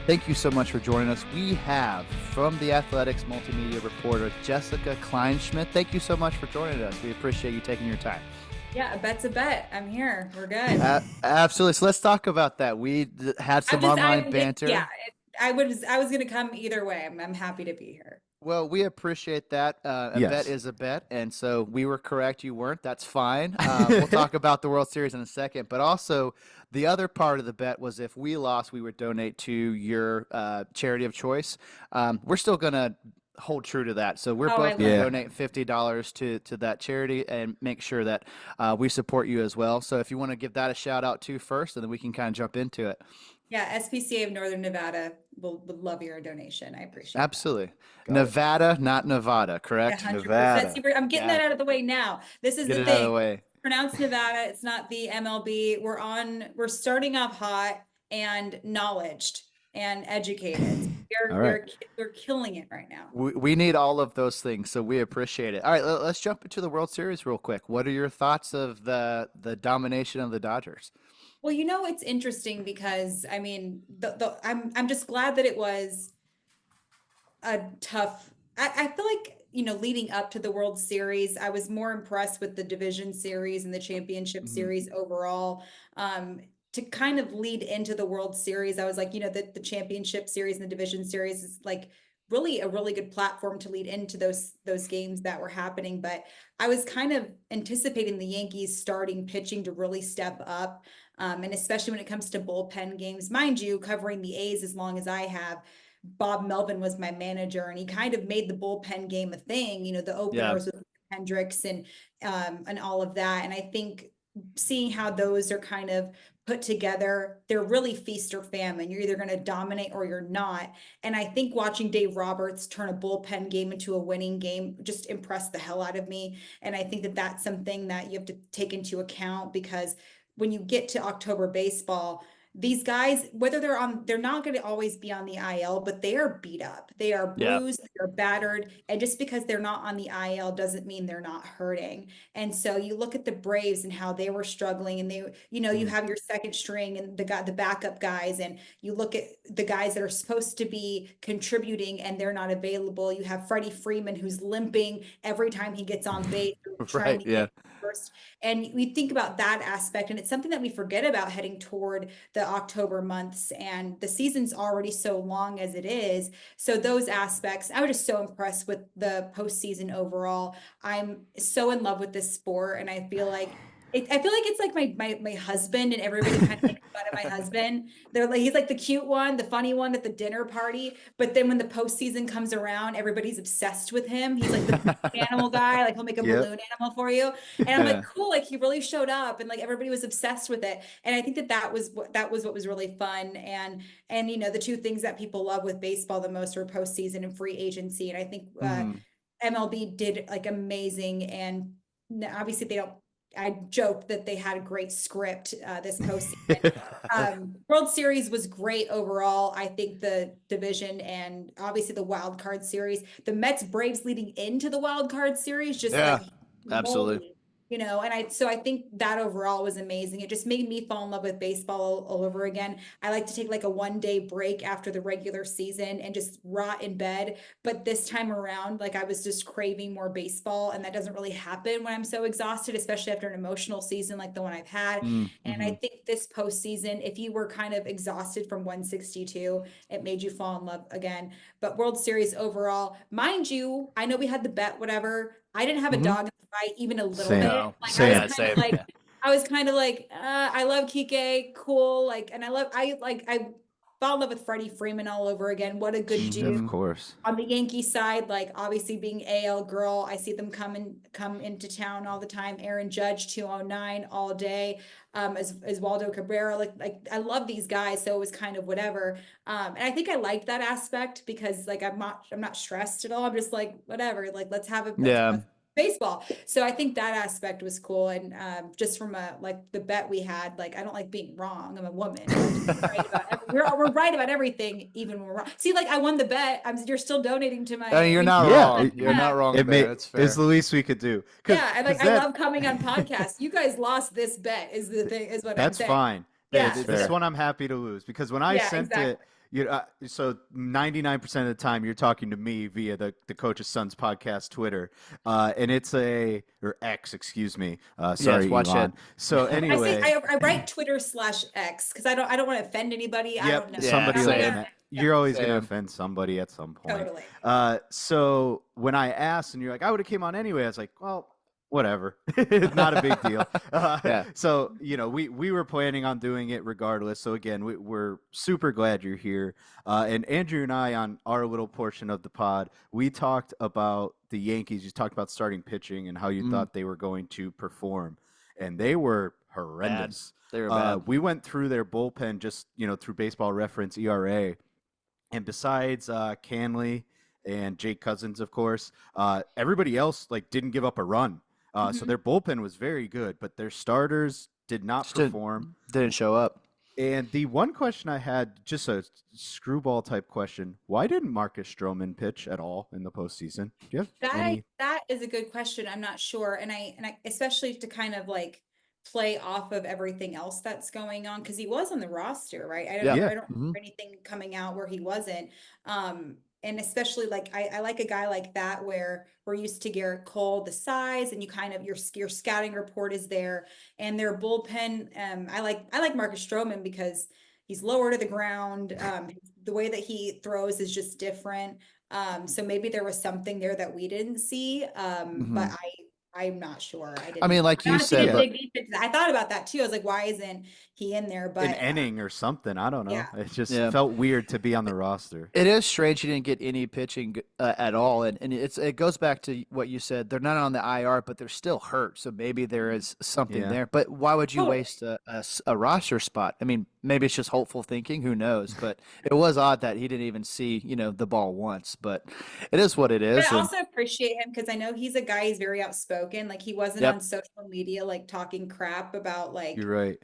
Thank you so much for joining us. We have from the Athletics multimedia reporter, Jessica Kleinschmidt. Thank you so much for joining us. We appreciate you taking your time. Yeah, a bet's a bet. I'm here. We're good. Absolutely. So let's talk about that. We had some online Yeah, banter. I was gonna come either way. I'm happy to be here. Well, we appreciate that. A bet Yes. is a bet, and so we were correct. You weren't. That's fine. We'll talk about the World Series in a second, but also the other part of the bet was if we lost, we would donate to your charity of choice. We're still gonna hold true to that. So we're Oh, I both going love to Yeah. that. donate $50 to that charity and make sure that we support you as well. So if you want to give that a shout out to first, and then we can kind of jump into it. Yeah, SPCA of Northern Nevada would love your donation. I appreciate that. Absolutely. Got it. Nevada, not Nevada, Yeah, correct? 100%. Nevada. See, I'm getting that Got out of the way now. This is Get the it out of the thing. way. Pronounced Nevada. It's not the MLB. We're starting off hot and knowledged and educated. All right. We're killing it right now. We need all of those things, so we appreciate it. All right, let's jump into the World Series real quick. What are your thoughts of the domination of the Dodgers? Well, it's interesting because I mean, I'm just glad that it was a tough. I feel like, leading up to the World Series, I was more impressed with the division series and the championship Hmm. series overall. To kind of lead into the World Series, I was like, the championship series and the division series is like really a really good platform to lead into those games that were happening. But I was kind of anticipating the Yankees starting pitching to really step up. And especially when it comes to bullpen games, mind you, covering the A's as long as I have, Bob Melvin was my manager, and he kind of made the bullpen game a thing. The Yeah. openers with Hendricks and all of that. And I think seeing how those are kind of put together, they're really feast or famine. You're either going to dominate or you're not. And I think watching Dave Roberts turn a bullpen game into a winning game just impressed the hell out of me. And I think that that's something that you have to take into account, because when you get to October baseball, these guys, whether they're not going to always be on the IL, but they are beat up. They are Yeah. bruised, they're battered. And just because they're not on the IL doesn't mean they're not hurting. And so you look at the Braves and how they were struggling, and you Mhm. have your second string and the backup guys, and you look at the guys that are supposed to be contributing and they're not available. You have Freddie Freeman, who's limping every time he gets on base, trying Right. to Yeah. get first. And we think about that aspect, and it's something that we forget about heading toward the October months, and the season's already so long as it is. So those aspects, I was just so impressed with the postseason overall. I'm so in love with this sport, and I feel like it's like my husband, and everybody kind of makes fun of my husband. They're like, he's like the cute one, the funny one at the dinner party. But then when the postseason comes around, everybody's obsessed with him. He's like the animal guy, like he'll make a Yep. balloon animal for you. And I'm like, cool, like he really showed up, and like everybody was obsessed with it. And I think that was what was really fun. And the two things that people love with baseball the most are postseason and free agency. And I think Mhm. MLB did like amazing. And obviously they don't. I joked that they had a great script this postseason. World Series was great overall. I think the division and obviously the wild card series, the Mets Braves leading into the wild card series, just Yeah. like Absolutely. moly, and I think that overall was amazing. It just made me fall in love with baseball all over again. I like to take like a 1 day break after the regular season and just rot in bed. But this time around, like I was just craving more baseball, and that doesn't really happen when I'm so exhausted, especially after an emotional season like the one I've had. And I Mm-hmm. think this postseason, if you were kind of exhausted from 162, it made you fall in love again. But World Series overall, mind you, I know we had the bet, whatever. I didn't have a Mm-hmm. dog in the fight even a little Same. bit. No. Like Same. Yeah. Same. Yeah. I was kind of like, I love Kike, cool. Like, and I fell in love with Freddie Freeman all over again. What a good dude. Of Mm-hmm. course. On the Yankee side, like obviously being AL girl, I see them come into town all the time. Aaron Judge 209 all day. As Waldo Cabrera, like I love these guys, so it was kind of whatever. And I think I liked that aspect because like I'm not stressed at all. I'm just like whatever. Like let's have Yeah. a baseball. So I think that aspect was cool. And just from like the bet we had, like I don't like being wrong. I'm a woman. We're right about everything, even when we're wrong. See, like I won the bet. You're still donating to my. I mean, you're not Yeah, wrong. You're not wrong It there. may It's it's fair. the least we could do. Yeah, and like I That love coming on podcasts. You guys lost this bet, is the thing, is what I'm that's saying. fine. Yeah, This so one I'm happy to lose because when I yeah, sent exactly. it, So 99% of the time you're talking to me via the Coach's Sons podcast Twitter, and it's or X, excuse me. Yes, Sorry, watch it. Elon. So I say anyway, I write Twitter/X because I don't want to offend anybody. I yep, don't know. Yeah, somebody like same. that. Yeah, You're always going to Same. offend somebody at some point. totally. So when I asked, and you're like, I would have came on anyway. I was like, well, whatever, not a big deal. Yeah. So we were planning on doing it regardless. So again, we're super glad you're here. And Andrew and I, on our little portion of the pod, we talked about the Yankees. You talked about starting pitching and how you Mm, thought they were going to perform, and they were bad. horrendous. They were bad. We went through their bullpen just through Baseball Reference ERA, and besides Canley and Jake Cousins, of course, everybody else like didn't give up a run. So Mhm. their bullpen was very good, but their starters did not Just perform. didn't show up. And the one question I had, just a screwball type question, why didn't Marcus Stroman pitch at all in the postseason? Do you have any? That is a good question. I'm not sure. And I especially to kind of like play off of everything else that's going on because he was on the roster, right? Yeah. Yeah. I don't Hmm. remember anything coming out where he wasn't. And especially like I like a guy like that where we're used to Garrett Cole, the size, and you kind of your scouting report is there, and their bullpen. I like Marcus Stroman because he's lower to the ground. The way that he throws is just different. So maybe there was something there that we didn't see. Hmm. But I'm not sure. I mean, like I you want to see said, him Yeah, but dig deep into that. I thought about that too. I was like, why isn't he in there? an But inning or something. I don't yeah. know. It just yeah. felt weird to be on the roster. It is strange he didn't get any pitching at all, and it goes back to what you said. They're not on the IR, but they're still hurt, so maybe there is something Yeah. there. But why would you Totally. waste a roster spot? I mean, maybe it's just hopeful thinking. Who knows? But it was odd that he didn't even see the ball once. But it is what it But is, I and also appreciate him because I know he's a guy, he's very outspoken. Like he wasn't on yep, social media like talking crap about You're like right.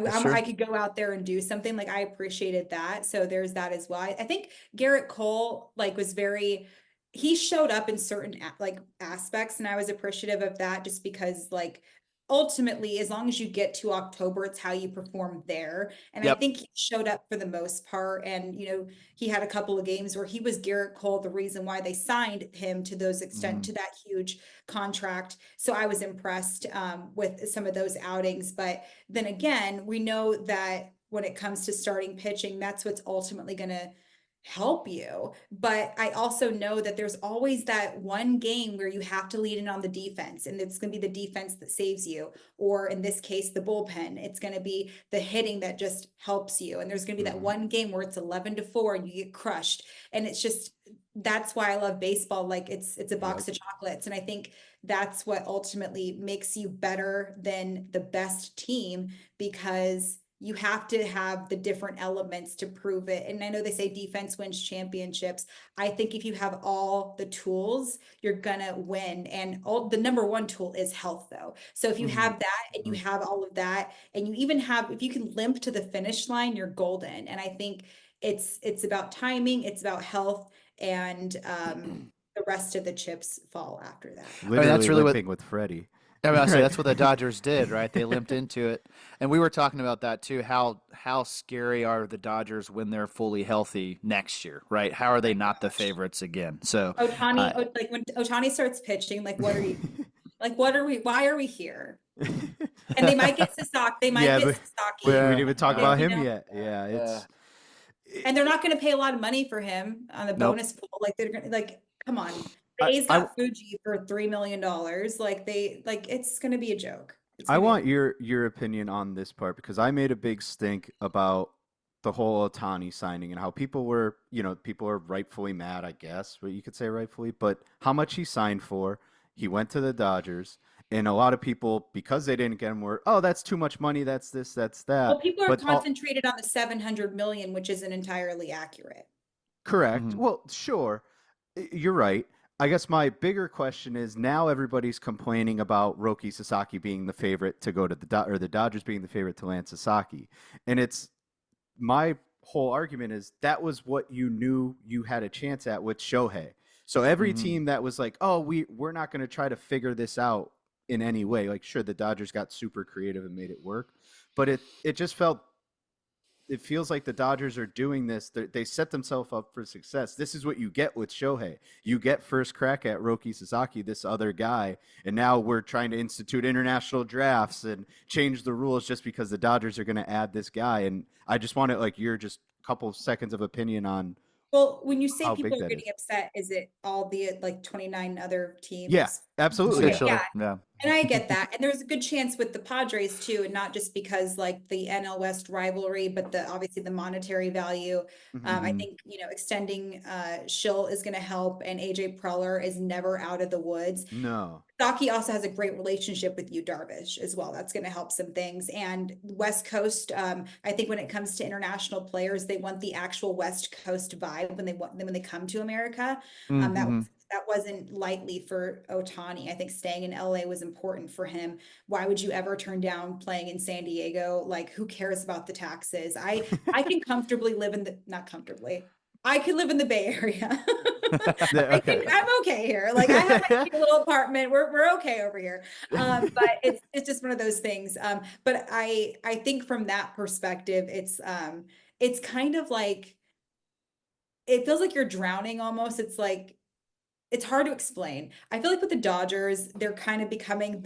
that's true. I could go out there and do something. Like I appreciated that. So there's that as well. I think Garrett Cole like was very he showed up in certain like aspects and I was appreciative of that just because like ultimately as long as you get to October it's how you perform there. And I Yep. think he showed up for the most part and he had a couple of games where he was Garrett Cole the reason why they signed him to those extent Hmm. to that huge contract. So I was impressed with some of those outings, but then again, we know that when it comes to starting pitching, that's what's ultimately going to help you. But I also know that there's always that one game where you have to lead in on the defense, and it's going to be the defense that saves you. Or in this case, the bullpen. It's going to be the hitting that just helps you. And there's going to be that Hmm. one game where it's 11-4 and you get crushed. And it's just that's why I love baseball. Like it's a Yep. box of chocolates. And I think that's what ultimately makes you better than the best team because you have to have the different elements to prove it. And I know they say defense wins championships. I think if you have all the tools, you're gonna win. And the number one tool is health, though. So if you Hmm. have that and you Hmm. have all of that, and you even have, if you can limp to the finish line, you're golden. And I think it's about timing, it's about health, and the rest of the chips fall after that. I mean, that's Literally really what limping with Freddie. I mean, I say Right. that's what the Dodgers did, right? They limped into it, and we were talking about that too. How scary are the Dodgers when they're fully healthy next year, right? How are they not the favorites again? So, Otani, uh, like when Otani starts pitching, like what are you like? Why are we here? And they might get Sasaki, they might Yeah, get but we Sasaki, didn't yeah, even talk uh, about you him know, yet. Yeah, yeah. and they're not going to pay a lot of money for him on the Nope. bonus pool. Like they're gonna like, come on, the I, A's I got Fuji for $3 million. Like it's going to be a joke. It's I going to be want your opinion on this part because I made a big stink about the whole Otani signing and how people are rightfully mad, I guess, but you could say rightfully, but how much he signed for. He went to the Dodgers, and a lot of people, because they didn't get him, were, oh, that's too much money, that's this, that's that. well, people are But all concentrated on the 700 million, which isn't entirely accurate. correct. Hmm. Well, sure, you're right. I guess my bigger question is now everybody's complaining about Roki Sasaki being the favorite to go to or the Dodgers being the favorite to land Sasaki, and it's my whole argument is that was what you knew you had a chance at with Shohei. So every Hmm. team that was like, "Oh, we're not going to try to figure this out in any way." Like, sure, the Dodgers got super creative and made it work, but it just felt it feels like the Dodgers are doing this. They set themselves up for success. This is what you get with Shohei. You get first crack at Roki Sasaki, this other guy, and now we're trying to institute international drafts and change the rules just because the Dodgers are going to add this guy. And I just wanted like your just couple of seconds of opinion on Well, when you say how people big are that getting is. upset, is it all the like 29 other Yeah, teams? absolutely. Okay, Yeah. Essentially, yeah. yeah. And I get that. And there's a good chance with the Padres too, and not just because like the NL West rivalry, but the obviously the monetary value. I Mhm. think, extending Schill is going to help, and AJ Preller is never out of the woods. No. Saki also has a great relationship with you, Darvish, as well. That's going to help some things. And West Coast, I think when it comes to international players, they want the actual West Coast vibe when they come to America. Mm-hmm. That wasn't lightly for Ohtani. I think staying in LA was important for him. Why would you ever turn down playing in San Diego? Like, who cares about the taxes? I can comfortably live in the not comfortably. I could live in the Bay Area. Okay. I'm okay here. Like I have my cute little apartment. We're okay over here. But it's just one of those things. But I think from that perspective, it's kind of like it feels like you're drowning almost. It's hard to explain. I feel like with the Dodgers, they're kind of becoming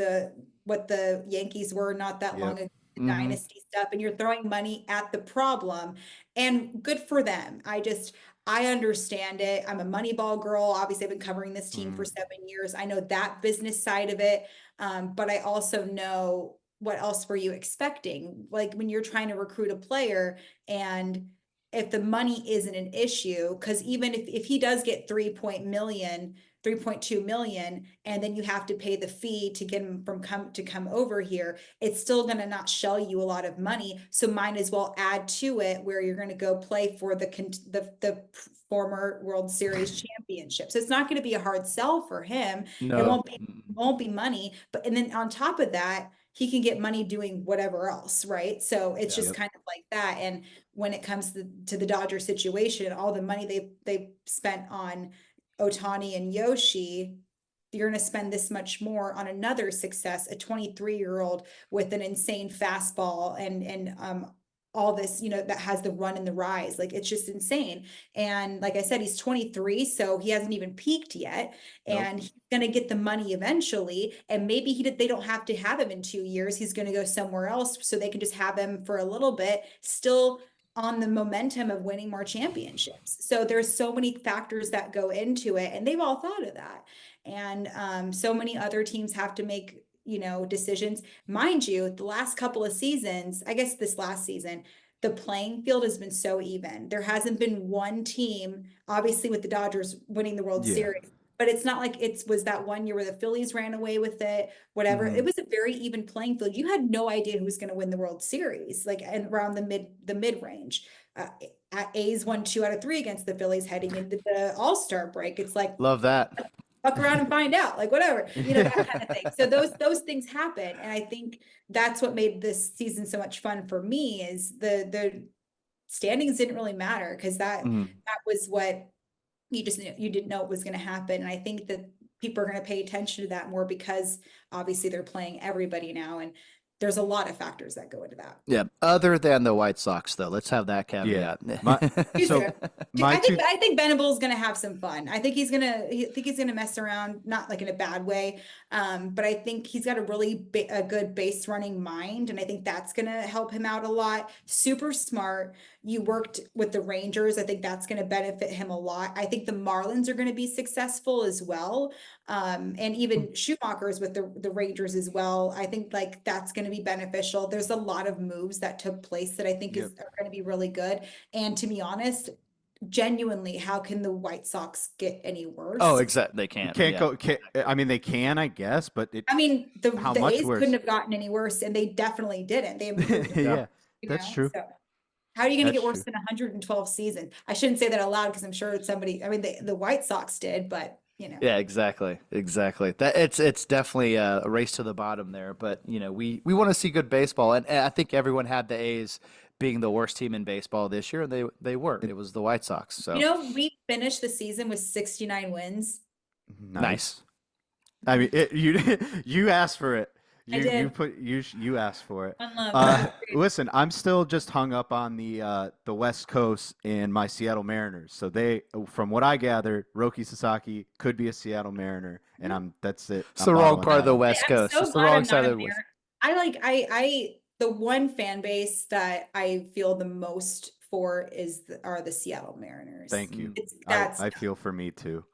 what the Yankees were not that long Yep. ago, the Mm-hmm. dynasty stuff, and you're throwing money at the problem. And good for them. I understand it. I'm a Moneyball girl. Obviously, I've been covering this team for Mm. 7 years. I know that business side of it. But I also know what else were you expecting? Like when you're trying to recruit a player and if the money isn't an issue, because even if he does get 3.2 million, and then you have to pay the fee to get him to come over here, it's still going to not shell you a lot of money. So might as well add to it where you're going to go play for the former World Series championship. So it's not going to be a hard sell for him. It No. won't be money, but and then on top of that, he can get money doing whatever else, right? So it's Yeah. just Yep. kind of like that. And when it comes to the Dodger situation, all the money they spent on Ohtani and Yoshi, you're going to spend this much more on another success, a 23-year-old with an insane fastball and all this, that has the run and the rise. Like it's just insane. And like I said, he's 23, so he hasn't even peaked yet. Nope. And he's going to get the money eventually. And maybe they don't have to have him in 2 years. He's going to go somewhere else so they can just have him for a little bit, still on the momentum of winning more championships. So there's so many factors that go into it, and they've all thought of that. And so many other teams have to make, decisions. Mind you, the last couple of seasons, I guess this last season, the playing field has been so even. There hasn't been one team, obviously with the Dodgers winning the World Yeah. Series, but it's not like it was that one year where the Phillies ran away with it, whatever. Mm-hmm. It was a very even playing field. You had no idea who was going to win the World Series, like and around the mid range. A's won 2 out of 3 against the Phillies heading into the All-Star break. It's like Love that. fuck around and find out, like whatever, that kind of thing. So those things happen, and I think that's what made this season so much fun for me is the standings didn't really matter because Mm-hmm. that was what you didn't know it was going to happen. And I think that people are going to pay attention to that more because obviously they're playing everybody now, and there's a lot of factors that go into that. Yeah. Other than the White Sox, though, let's have that Yeah. caveat. My, so Dude, my two. I think Venable's gonna have some fun. I think he's gonna mess around, not like in a bad way, but I think he's got a good base running mind, and I think that's gonna help him out a lot. Super smart. You worked with the Rangers. I think that's gonna benefit him a lot. I think the Marlins are gonna be successful as well, and even Schumacher's with the Rangers as well. I think like that's gonna be beneficial. There's a lot of moves that took place that I think Yep. are gonna be really good. And to be honest, genuinely, how can the White Sox get any Oh, worse? exactly. They can't. Can't Yeah. go. I mean, they can, I guess, but I mean, how the much A's worse? couldn't have gotten any worse, and they definitely didn't. They improved, Yeah, that's true. So how are you going to That's get worse true. than 112 seasons? I shouldn't say that out loud because I'm sure it's somebody. I mean, the White Sox did, but Yeah, exactly. Exactly. That it's definitely a race to the bottom there, but we want to see good baseball, and I think everyone had the A's being the worst team in baseball this year, and they weren't. It was the White Sox. So we finished the season with 69 wins. Nice. nice. I mean, you you asked for it. I You did. put you asked for it. One love. That was great. Listen, I'm still just hung up on the West Coast and my Seattle Mariners. So they, from what I gather, Roki Sasaki could be a Seattle Mariner, and Mhm. that's it. It's I'm the wrong bottling part of that the up. West I'm Coast. so It's the glad wrong I'm not side a of the West. Marin. The one fan base that I feel the most for are the Seattle Mariners. Thank you. That's I feel for me too.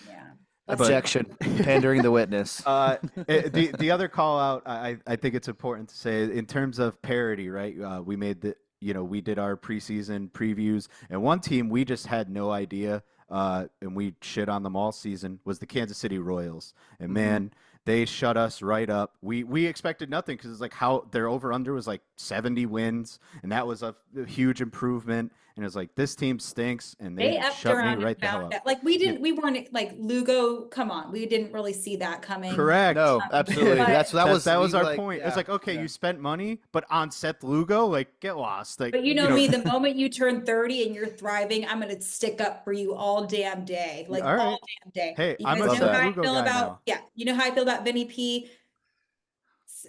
yeah. Let's But be honest. Objection. Pandering the witness. the other call out, I think it's important to say in terms of parity, right? We made we did our preseason previews, and one team we just had no idea, and we shit on them all season was the Kansas City Royals, and man, they shut us right up. We expected nothing because it's like how their over under was like 70 wins, and that was a huge improvement. And it's like this team stinks, and They they upped shut me around and right the hell found up. out. Like we weren't like Lugo. Come on, we didn't really see that coming. Correct. No, absolutely. But That That was was our like, point. It's yeah, like, okay, yeah. you spent money, but on Seth Lugo, like, get lost. Like, but you know me, the moment you turn 30 and you're thriving, I'm gonna stick up for you all damn day. Like all all right. damn day. Hey, You I'm guys a Love know Seth how that. I Lugo feel guy about, now. yeah, you know how I feel about Vinny P.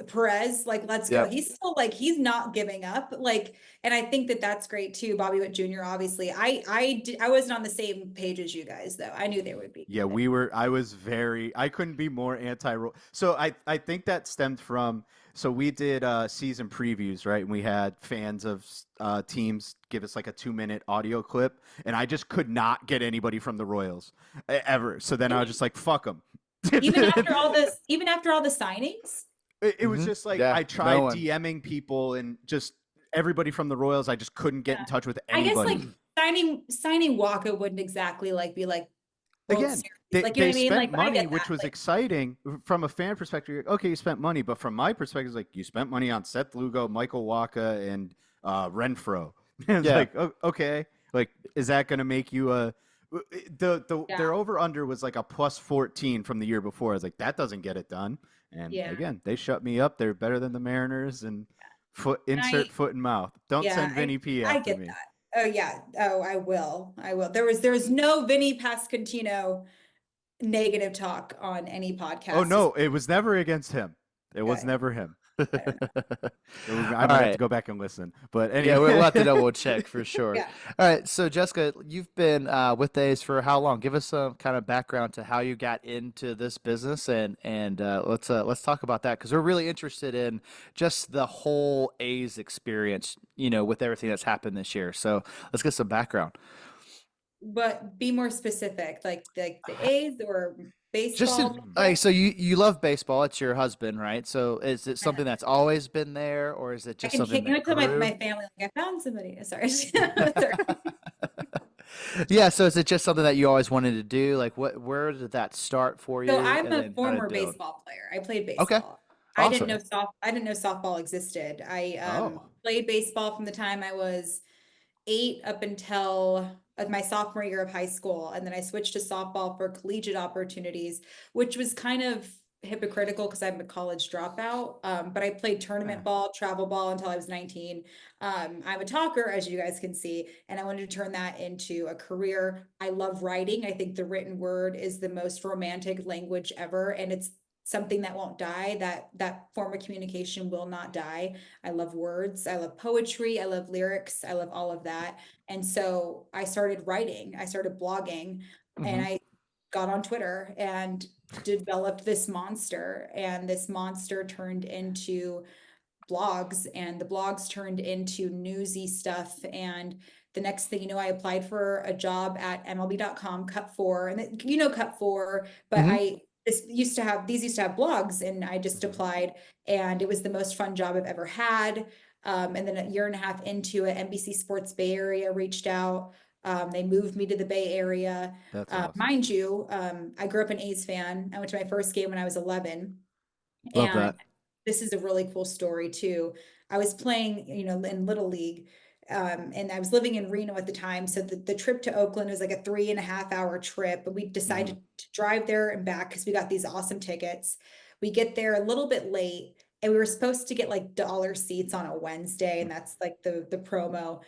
Perez, like let's go. Yep. He's still like he's not giving up. Like, and I think that that's great too. Bobby Witt Jr. Obviously, I wasn't on the same page as you guys though. I knew they would be Yeah, good. I couldn't be more anti roll. So I think that stemmed from, so we did season previews, right? And we had fans of teams give us like a 2 minute audio clip, and I just could not get anybody from the Royals ever. So then I was just like, fuck them. Even after all the signings. It was just like Yeah. I No tried one. DMing people and just everybody from the Royals. I just couldn't get Yeah. in touch with I guess like anybody. signing Waka wouldn't exactly like be like World Again, Series. Like you know they what I mean? spent Like I money, get which that. was Like exciting from a fan perspective. You're like, okay, you spent money, but from my perspective, it's like you spent money on Seth Lugo, Michael Waka, and Renfro. And it's Yeah. like, okay, like is that going to make you a their yeah, over under was like a plus 14 from the year before. I was like, that doesn't get it done. And yeah. again, they shut me up. They're better than the Mariners, and And insert foot in mouth. Don't yeah, send Vinny P I after get me. that. Oh yeah. Oh, I will. I will. There was no Vinny Pascantino negative talk on any Oh podcast. no, it was never against him. It was Okay. never him. I don't know. I All might have to right. go back and listen. But Yeah, we'll have to anyway, double check for sure. Yeah. All right, so Jessica, you've been with Days for how long? Give us some kind of background to how you got into this business, and let's talk about that because we're really interested in just the whole A's experience, with everything that's happened this year. So let's get some background. But be more specific, like the A's or Just baseball. in, like, so you love baseball. It's your husband, right? So is it I know. something that's always been there, or is it I just can something hit, you know, that tell my grew? family like I found somebody. Sorry. Sorry. Yeah, so is it just something that you always wanted to do? Like where did that start for So you I'm and a then kind of former build? baseball player. I played Okay, baseball. awesome. I didn't know softball existed. I oh, played baseball from the time I was 8 up until my sophomore year of high school. And then I switched to softball for collegiate opportunities, which was kind of hypocritical because I'm a college dropout. But I played tournament ball, travel ball until I was 19. I'm a talker, as you guys can see, and I wanted to turn that into a career. I love writing. I think the written word is the most romantic language ever, and it's something that won't die. That form of communication will not die. I love words. I love poetry. I love lyrics. I love all of that. And so I started writing. I started blogging, and Hmm. I got on Twitter and developed this monster. And this monster turned into blogs, and the blogs turned into newsy stuff. And the next thing you know, I applied for a job at MLB.com, Cut Four, and Cut Four, but Hmm. these used to have blogs, and I just mhm. applied, and it was the most fun job I've ever had. And then a year and a half into it, NBC Sports Bay Area reached out. They moved me to the Bay Area. That's awesome. Mind you, I grew up an A's fan. I went to my first game when I was 11. Love And that. this is a really cool story too. I was playing, in Little League, and I was living in Reno at the time. So the trip to Oakland was like a 3.5 hour trip, but we Hmm. decided to drive there and back because we got these awesome tickets. We get there a little bit late, and we were supposed to get like dollar seats on a Wednesday, and that's like the promo.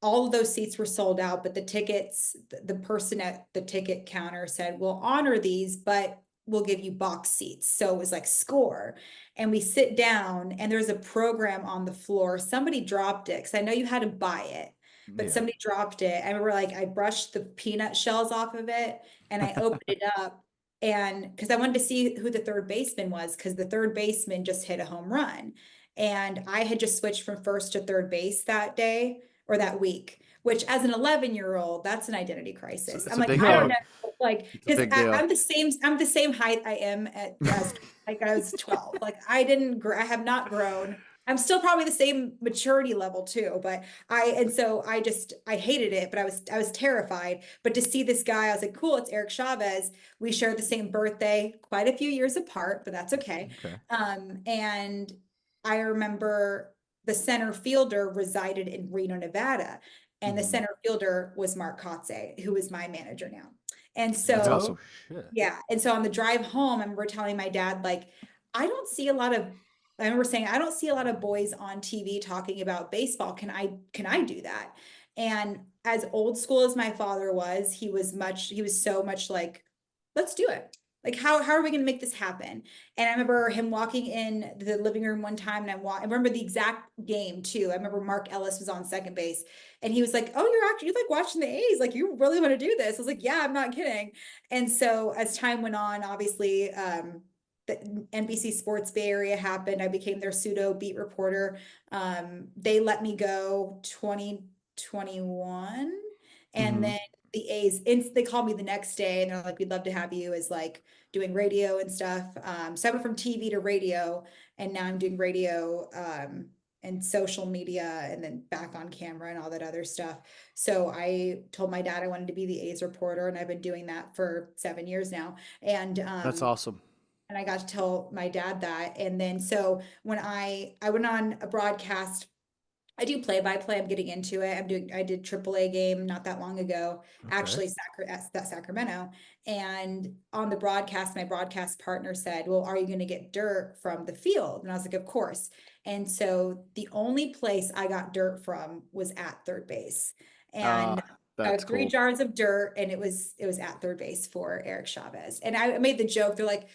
All of those seats were sold out, but the tickets, the person at the ticket counter said, we'll honor these, but we'll give you box seats. So it was like score. And we sit down and there's a program on the floor. Somebody dropped it because I know you had to buy it, but Yeah. somebody dropped it. I remember like I brushed the peanut shells off of it and I opened it up. And because I wanted to see who the third baseman was, because the third baseman just hit a home run. And I had just switched from first to third base that day or that week, which as an 11-year-old, that's an identity crisis. It's I'm a like, big I don't deal. know, like, It's a because big deal. I'm the same height I am as like I was 12. Like I didn't grow, I have not grown. I'm still probably the same maturity level too, but and so I hated it, but I was terrified. But to see this guy, I was like, cool, it's Eric Chavez. We share the same birthday, quite a few years apart, but that's okay. Okay. And I remember the center fielder resided in Reno, Nevada, and the Mhm. center fielder was Mark Kotze, who is my manager now. And That's so, awesome. Oh shit. yeah. And so on the drive home, I remember telling my dad, like, I don't see a lot of, I remember saying, I don't see a lot of boys on TV talking about baseball. Can I do that? And as old school as my father was, he was so much like, let's do it. Like, how are we going to make this happen? And I remember him walking in the living room one time and I remember the exact game too. I remember Mark Ellis was on second base and he was like, oh, you like watching the A's. Like, you really want to do this? I was like, yeah, I'm not kidding. And so as time went on, obviously, the NBC Sports Bay Area happened. I became their pseudo beat reporter. They let me go 2021. And Mm-hmm. then the A's, they called me the next day and they're like, we'd love to have you as like doing radio and stuff. So I went from TV to radio and now I'm doing radio and social media and then back on camera and all that other stuff. So I told my dad I wanted to be the A's reporter and I've been doing that for 7 years now. That's awesome. And I got to tell my dad that. And then so when I went on a broadcast, I do play by play. I'm getting into it. I did AAA game not that long ago, Okay. actually Sacramento. And on the broadcast, my broadcast partner said, well, are you going to get dirt from the field? And I was like, of course. And so the only place I got dirt from was at third base. And I That's have three cool. jars of dirt and it was at third base for Eric Chavez. And I made the joke, they're like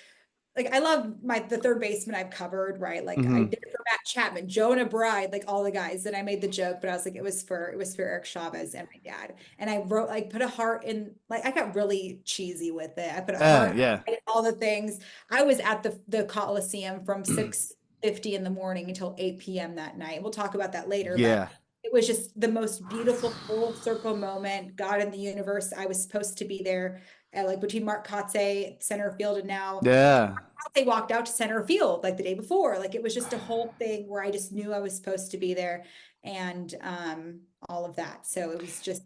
I love the third baseman I've covered, right? Like I Mhm. did it for Matt Chapman, Jonah Bride, like all the guys. And I made the joke, but I was like, it was for Eric Chavez and my dad. And I wrote like put a heart in, like I got really cheesy with it. I put a heart, Yeah. all the things. I was at the Coliseum from 6:50 in the morning until 8 p.m. that night. We'll talk about that later, but Yeah. it was just the most beautiful full circle moment. God in the universe. I was supposed to be there, like between Mark Kotze, center field, and now Yeah. they walked out to center field like the day before. Like it was just a whole thing where I just knew I was supposed to be there and all of that. So it was just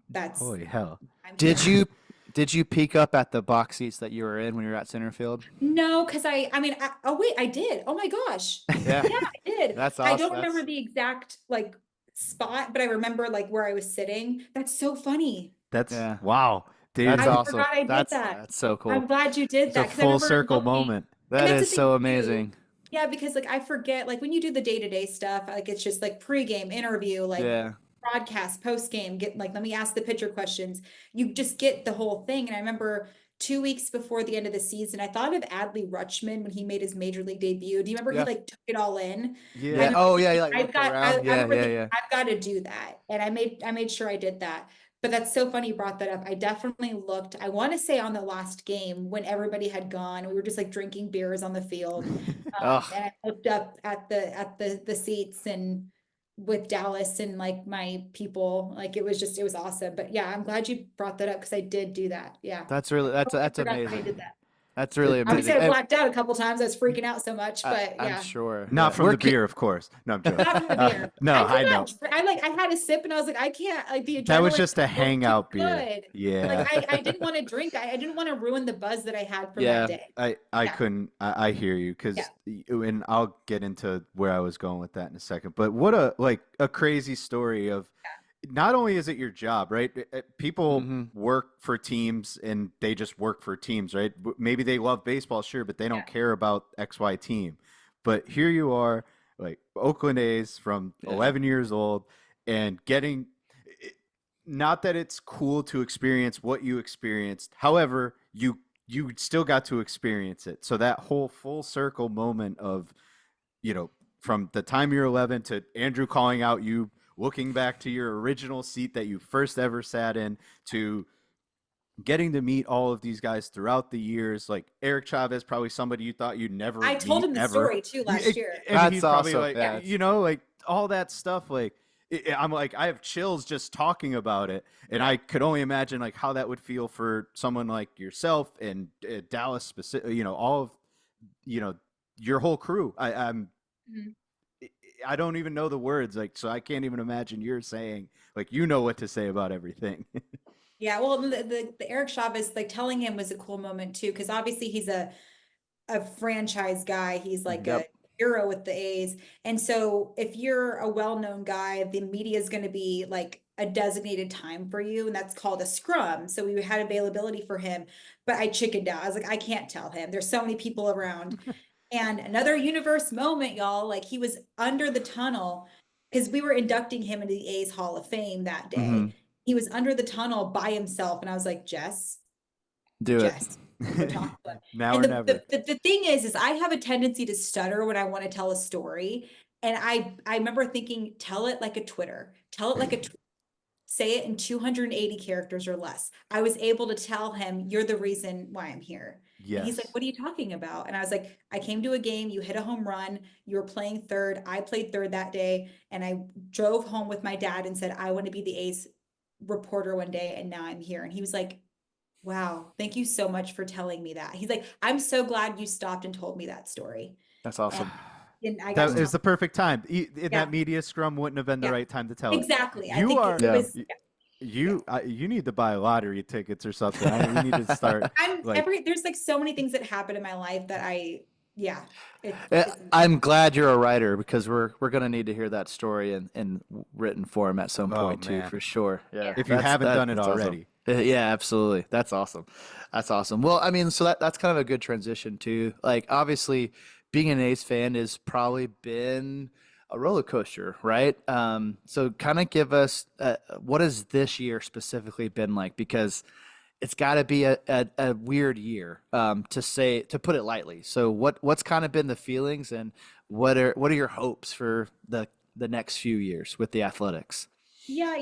that's Holy hell. I'm here. Did you did you peek up at the box seats that you were in when you were at center field? No, because I mean, oh wait, I did. Oh my gosh. Yeah. Yeah, I did. That's I awesome. don't remember the exact like spot, but I remember like where I was sitting. That's so funny. That's Yeah. wow. Dude, That's I awesome. forgot I did that. That's so cool. I'm glad you did it's a that because I full remember circle looking, moment. and That that's the is thing so too. amazing. Yeah, because like I forget, like when you do the day-to-day stuff, like it's just like pregame interview, like Yeah. broadcast, postgame, get like let me ask the pitcher questions. You just get the whole thing. And I remember 2 weeks before the end of the season, I thought of Adley Rutschman when he made his major league debut. Do you remember he Yeah. like took it all in? I Yeah. Yeah. remember Oh yeah, thinking, you like look around. I Yeah, remember yeah, thinking, yeah. I've got to do that. And I made sure I did that. But that's so funny you brought that up. I definitely looked, I want to say on the last game when everybody had gone, we were just like drinking beers on the field. Oh, And I looked up at the seats and with Dallas and like my people, like it was awesome. But yeah, I'm glad you brought that up because I did do that. Yeah. Totally that's forgot that I did amazing. that. That's really Obviously, amazing. I blacked out a couple times. I was freaking out so much, but I'm yeah. sure. Not Yeah. from We're the ki- beer, of course. No, I'm joking. Not from the beer. No, I could know. not I like I had a sip and I was like, I can't like the That was adrenaline just a was too hangout beer. good. Yeah. Like I didn't want to drink. I didn't want to ruin the buzz that I had from that Yeah. day. I Yeah. couldn't. I hear you because, Yeah. and I'll get into where I was going with that in a second. But what a crazy story of not only is it your job, right? People hmm work for teams and they just work for teams, right? Maybe they love baseball, sure, but they don't Yeah. care about XY team. But here you are, like Oakland A's from Yeah. 11 years old and getting not that it's cool to experience what you experienced. However, you still got to experience it. So that whole full circle moment of, from the time you're 11 to Andrew calling out you, looking back to your original seat that you first ever sat in, to getting to meet all of these guys throughout the years, like Eric Chavez, probably somebody you thought you'd never I told meet him the ever. story too last year. And That's he's probably awesome. like, Yeah, like all that stuff. Like, I'm like, I have chills just talking about it. And Yeah. I could only imagine like how that would feel for someone like yourself and Dallas specific, all of, you know, your whole crew. Mhm. I don't even know the words. Like, so I can't even imagine you're saying, like, you know what to say about everything. Yeah, well, the Eric Chavez, like telling him was a cool moment too, because obviously he's a franchise guy. He's like a Yep. hero with the A's. And so if you're a well-known guy, the media is going to be like a designated time for you, and that's called a scrum. So we had availability for him, but I chickened out. I was like, I can't tell him. There's so many people around. And another universe moment, y'all, like he was under the tunnel because we were inducting him into the A's Hall of Fame that Hmm. day. He was under the tunnel by himself. And I was like, Do it. Jess, go talk to him. Now And or never. the thing is I have a tendency to stutter when I want to tell a story. And I remember thinking, tell it like a Twitter, tell it like a say it in 280 characters or less. I was able to tell him, you're the reason why I'm here. And he's like, Yes. what are you talking about? And I was like, I came to a game, you hit a home run, you were playing third. I played third that day. And I drove home with my dad and said, I want to be the A's reporter one day. And now I'm here. And he was like, wow, thank you so much for telling me that. He's like, I'm so glad you stopped and told me that story. That's And, awesome. and I got to That is tell, the perfect time. In yeah, that media scrum wouldn't have been the yeah, right time to tell it. exactly. I You think are it Yeah. was, you need to buy lottery tickets or something. We need to start like there's like so many things that happen in my life that yeah, it's I'm glad you're a writer because we're gonna need to hear that story in written form at some oh point too, man. for sure. Yeah, If you haven't done it that's awesome. already. Yeah, absolutely. That's awesome. That's awesome. Well, I mean, so that's kind of a good transition too. Like, obviously, being an A's fan has probably been a roller coaster, right? So kind of give us what has this year specifically been like? Because it's got to be a weird year, to put it lightly. So what's kind of been the feelings, and what are your hopes for the next few years with the Athletics? Yeah,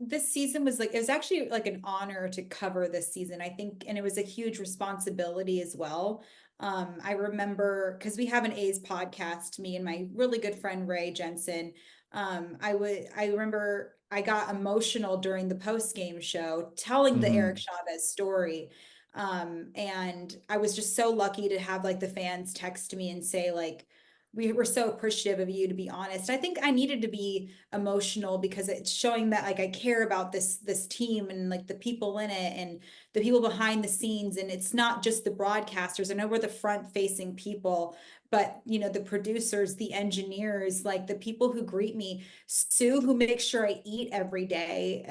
this season was like it was actually like an honor to cover this season, I think, and it was a huge responsibility as well. I remember because we have an A's podcast, me and my really good friend Ray Jensen. I remember I got emotional during the post game show telling the Eric Hmm. Chavez story. And I was just so lucky to have like the fans text me and say like we were so appreciative of you, to be honest. I think I needed to be emotional because it's showing that like I care about this team and like the people in it and the people behind the scenes. And it's not just the broadcasters. I know we're the front facing people, but the producers, the engineers, like the people who greet me, Sue, who makes sure I eat every day,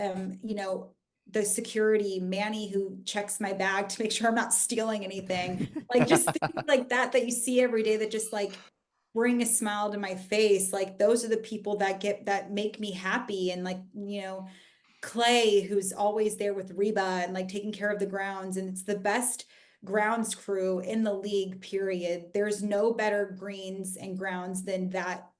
the security, Manny, who checks my bag to make sure I'm not stealing anything. Like just things like that you see every day that just like bring a smile to my face. Like those are the people that make me happy. And like, Clay, who's always there with Reba and like taking care of the grounds. And it's the best grounds crew in the league, period. There's no better greens and grounds than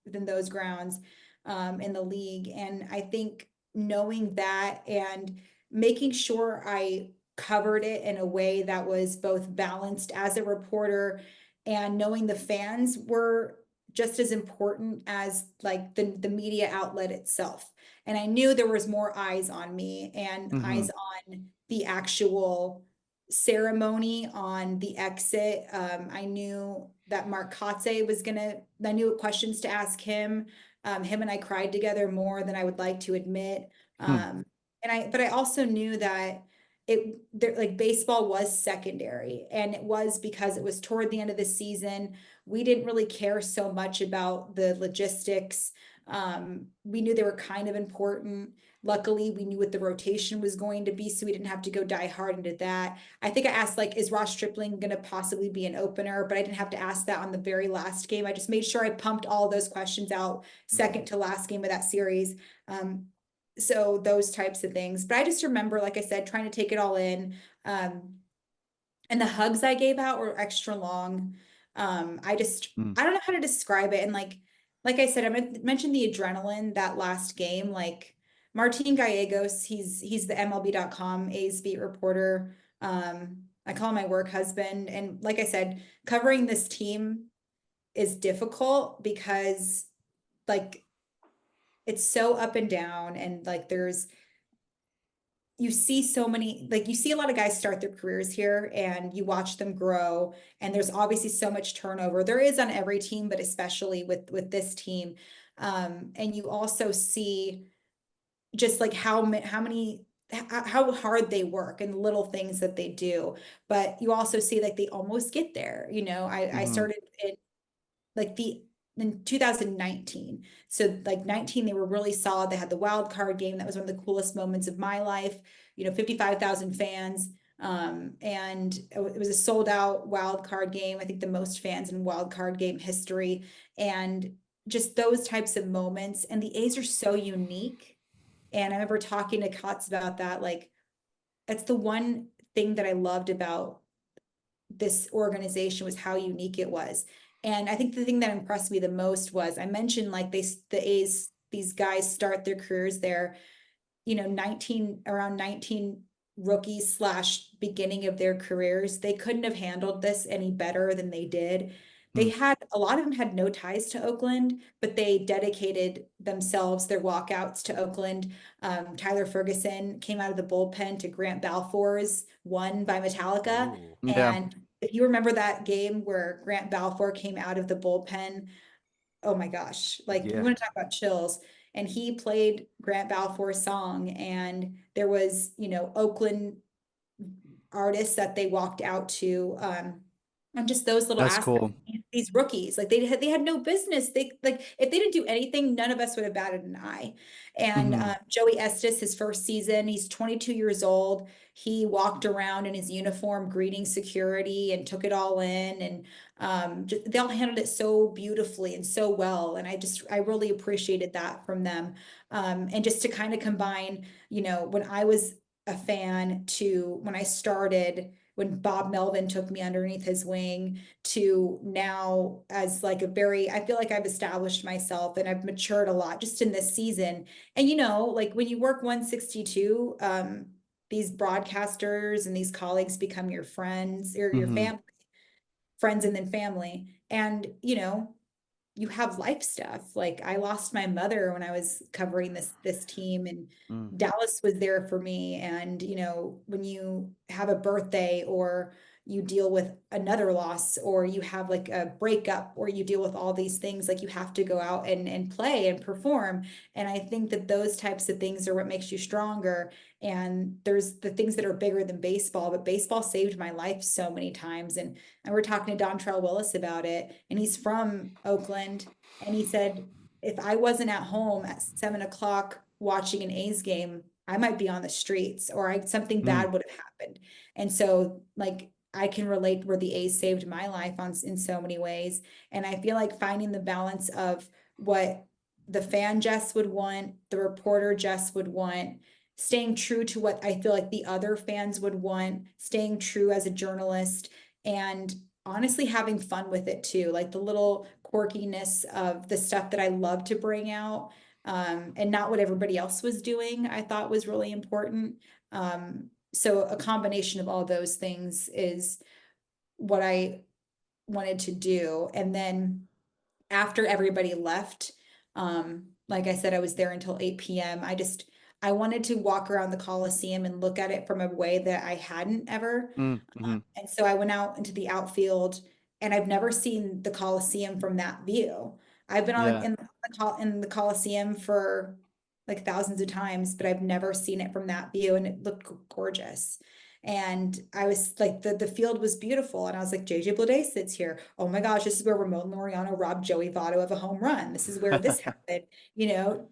those grounds in the league. And I think knowing that and making sure I covered it in a way that was both balanced as a reporter and knowing the fans were just as important as like the media outlet itself. And I knew there was more eyes on me and Hmm. eyes on the actual ceremony on the exit. I knew that Mark Kotze I knew what questions to ask him. Him and I cried together more than I would like to admit. Um, but I also knew that like baseball was secondary, and it was because it was toward the end of the season. We didn't really care so much about the logistics. We knew they were kind of important. Luckily, we knew what the rotation was going to be, so we didn't have to go die hard into that. I think I asked, like, is Ross Stripling going to possibly be an opener? But I didn't have to ask that on the very last game. I just made sure I pumped all those questions out second to last game of that series. So those types of things. But I just remember, like I said, trying to take it all in. Um, And the hugs I gave out were extra long. Mm. I don't know how to describe it. And like I said, mentioned the adrenaline that last game. Like Martin Gallegos, he's the MLB.com A's beat reporter. I call him my work husband. And like I said, covering this team is difficult because like it's so up and down, and like you see so many, like you see a lot of guys start their careers here and you watch them grow, and there's obviously so much turnover. There is on every team, but especially with this team. And you also see just like how hard they work and the little things that they do. But you also see like they almost get there. I Hmm. started like the in 2019. So like 19, they were really solid. They had the wild card game. That was one of the coolest moments of my life. 55,000 fans. And it was a sold out wild card game. I think the most fans in wild card game history. And just those types of moments. And the A's are so unique. And I remember talking to Kotz about that. Like, that's the one thing that I loved about this organization, was how unique it was. And I think the thing that impressed me the most was, I mentioned like the A's, these guys start their careers there, 19 rookies slash beginning of their careers. They couldn't have handled this any better than they did. Mm. A lot of them had no ties to Oakland, but they dedicated themselves, their walkouts to Oakland. Tyler Ferguson came out of the bullpen to Grant Balfour's One by Metallica. Oh, Yeah. And if you remember that game where Grant Balfour came out of the bullpen, oh my gosh, like you yeah. want to talk about chills. And he played Grant Balfour's song, and there was, Oakland artists that they walked out to, and just those little That's aspects. cool. These rookies, like they had no business. They, like, if they didn't do anything, none of us would have batted an eye. And Hmm. Joey Estes, his first season, he's 22 years old. He walked around in his uniform greeting security and took it all in, and they all handled it so beautifully and so well. And I really appreciated that from them. And just to kind of combine, when I was a fan to when I started, when Bob Melvin took me underneath his wing, to now as like I feel like I've established myself and I've matured a lot just in this season. And like when you work 162, these broadcasters and these colleagues become your friends or your Hmm. family, friends and then family. And you have life stuff. Like I lost my mother when I was covering this team, and Mm. Dallas was there for me. And when you have a birthday, or you deal with another loss, or you have like a breakup, or you deal with all these things, like you have to go out and play and perform. And I think that those types of things are what makes you stronger. And there's the things that are bigger than baseball, but baseball saved my life so many times. And we're talking to Dontrell Willis about it, and he's from Oakland. And he said, if I wasn't at home at 7 o'clock watching an A's game, I might be on the streets, or something Mm. bad would have happened. And so, like, I can relate where the A's saved my life in so many ways. And I feel like finding the balance of what the fan Jess would want, the reporter Jess would want, staying true to what I feel like the other fans would want, staying true as a journalist, and honestly having fun with it too, like the little quirkiness of the stuff that I love to bring out, and not what everybody else was doing, I thought was really important. So a combination of all those things is what I wanted to do. And then after everybody left, like I said, I was there until 8 p.m. I wanted to walk around the Coliseum and look at it from a way that I hadn't ever. Mm. Hmm. And so I went out into the outfield, and I've never seen the Coliseum from that view. I've been Yeah. in the Coliseum for like thousands of times, but I've never seen it from that view, and it looked gorgeous. And I was like, the field was beautiful. And I was like, JJ Bleday sits here. Oh my gosh, this is where Ramon Laureano robbed Joey Votto of a home run. This is where this happened,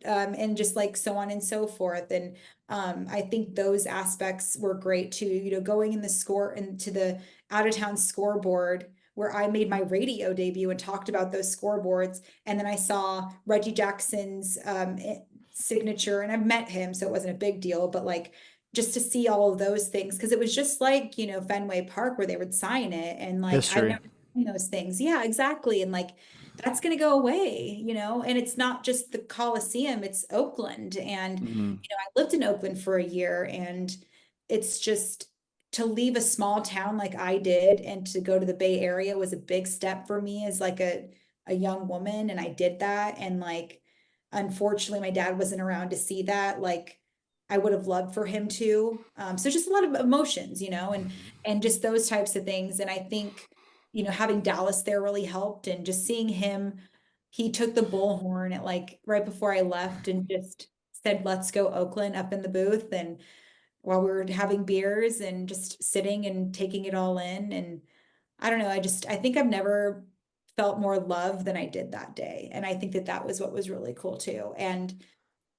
and just like so on and so forth. And I think those aspects were great too, going in the score into the out of town scoreboard, where I made my radio debut and talked about those scoreboards. And then I saw Reggie Jackson's signature, and I've met him, so it wasn't a big deal, but like just to see all of those things. Cause it was just like, you know, Fenway Park where they would sign it. And like, I've History. never seen those things. Yeah, exactly. And like, that's going to go away, you know, and it's not just the Coliseum, it's Oakland. And, Mhm. you know, I lived in Oakland for a year, and it's just to leave a small town like I did and to go to the Bay Area was a big step for me as like a young woman. And I did that. And like, unfortunately, my dad wasn't around to see that. Like, I would have loved for him to. So just a lot of emotions, you know, Mhm. and just those types of things. And I think, you know, having Dallas there really helped, and just seeing him, he took the bullhorn at like right before I left and just said, "Let's go Oakland," up in the booth. And while we were having beers and just sitting and taking it all in. And I don't know, I think I've never felt more love than I did that day. And I think that that was what was really cool too. And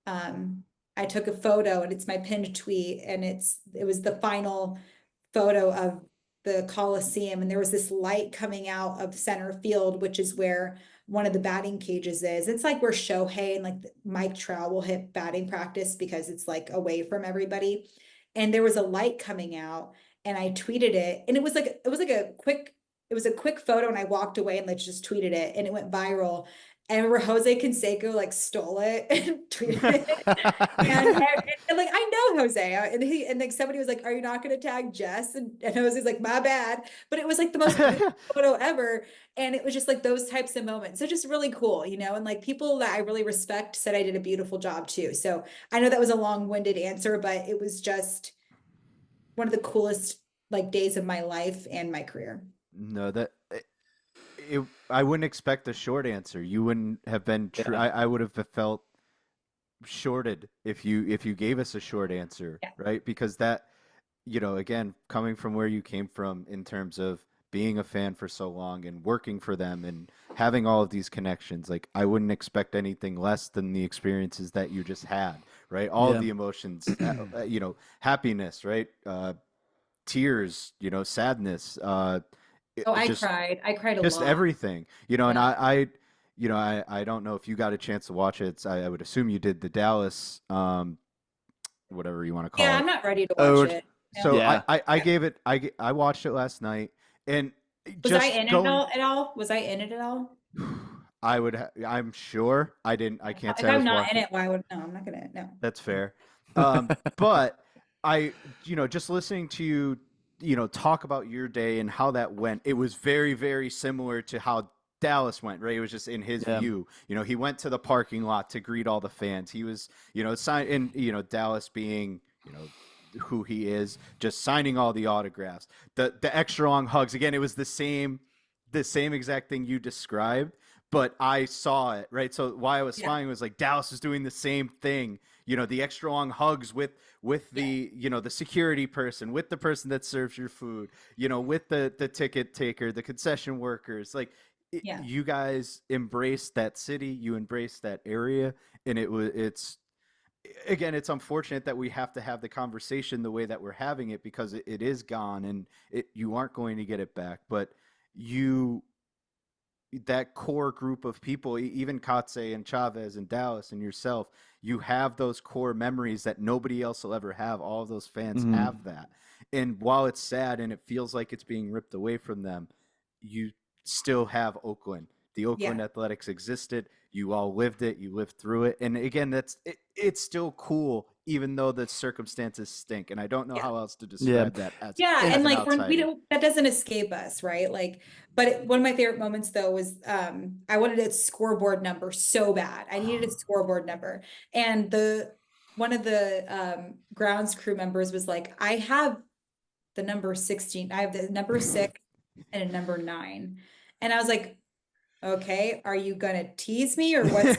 um, I took a photo, and it's my pinned tweet, and it was the final photo of the Coliseum, and there was this light coming out of center field, which is where one of the batting cages is. It's like where Shohei and like Mike Trout will hit batting practice because it's like away from everybody. And there was a light coming out, and I tweeted it, and it was a quick photo, and I walked away and like just tweeted it, and it went viral. And I remember Jose Canseco like stole it and tweeted it. And like I know Jose, and like somebody was like, "Are you not going to tag Jess?" And Jose's like, "My bad," but it was like the most beautiful photo ever, and it was just like those types of moments. So just really cool, you know. And like people that I really respect said I did a beautiful job too. So I know that was a long-winded answer, but it was just one of the coolest like days of my life and my career. No, I wouldn't expect a short answer. You wouldn't have been true. Yeah. I would have felt shorted if you gave us a short answer, Yeah, right? Because that, again, coming from where you came from in terms of being a fan for so long and working for them and having all of these connections, like I wouldn't expect anything less than the experiences that you just had, right? All of Yeah. the emotions, happiness, right? Tears, sadness, oh, just I cried a just lot. everything, and Yeah. I don't know if you got a chance to watch it. I would assume you did the Dallas, whatever you want to Yeah, call I'm it. not ready to watch Ode. it. Yeah. So Yeah. I gave it, I watched it last night, and Was I just in it going, at all? Was I in it at all? I'm sure I didn't, I can't If say I I'm was not in watching. it, why would, no, I'm not gonna, no. That's fair. But I, just listening to you, talk about your day and how that went, it was very, very similar to how Dallas went, right? It was just in his Yeah. view. He went to the parking lot to greet all the fans. He was, and, Dallas being, who he is, just signing all the autographs, the extra long hugs. Again, it was the same exact thing you described, but I saw it, right? So why I was Yeah, smiling was like Dallas was doing the same thing, the extra long hugs with yeah, the, the security person, with the person that serves your food, with the ticket taker, the concession workers. Like yeah, you guys embraced that city, you embraced that area, and it's again, it's unfortunate that we have to have the conversation the way that we're having it because it is gone, and you aren't going to get it back. But you, that core group of people, even Katse and Chavez and Dallas and yourself, you have those core memories that nobody else will ever have. All of those fans Mhm. have that. And while it's sad and it feels like it's being ripped away from them, you still have Oakland. The yeah, Oakland Athletics existed. You all lived it. You lived through it. And again, it's still cool, even though the circumstances stink. And I don't know yeah. how else to Yeah. describe that Yeah, And and as an like we outsider. don't, that doesn't escape us, right? Like, but one of my favorite moments though was I wanted a scoreboard number so bad. I needed a scoreboard number. And the one of the grounds crew members was like, "I have the number 16. I have the number 6 and a number 9." And I was like, "Okay, are you gonna tease me or what's?"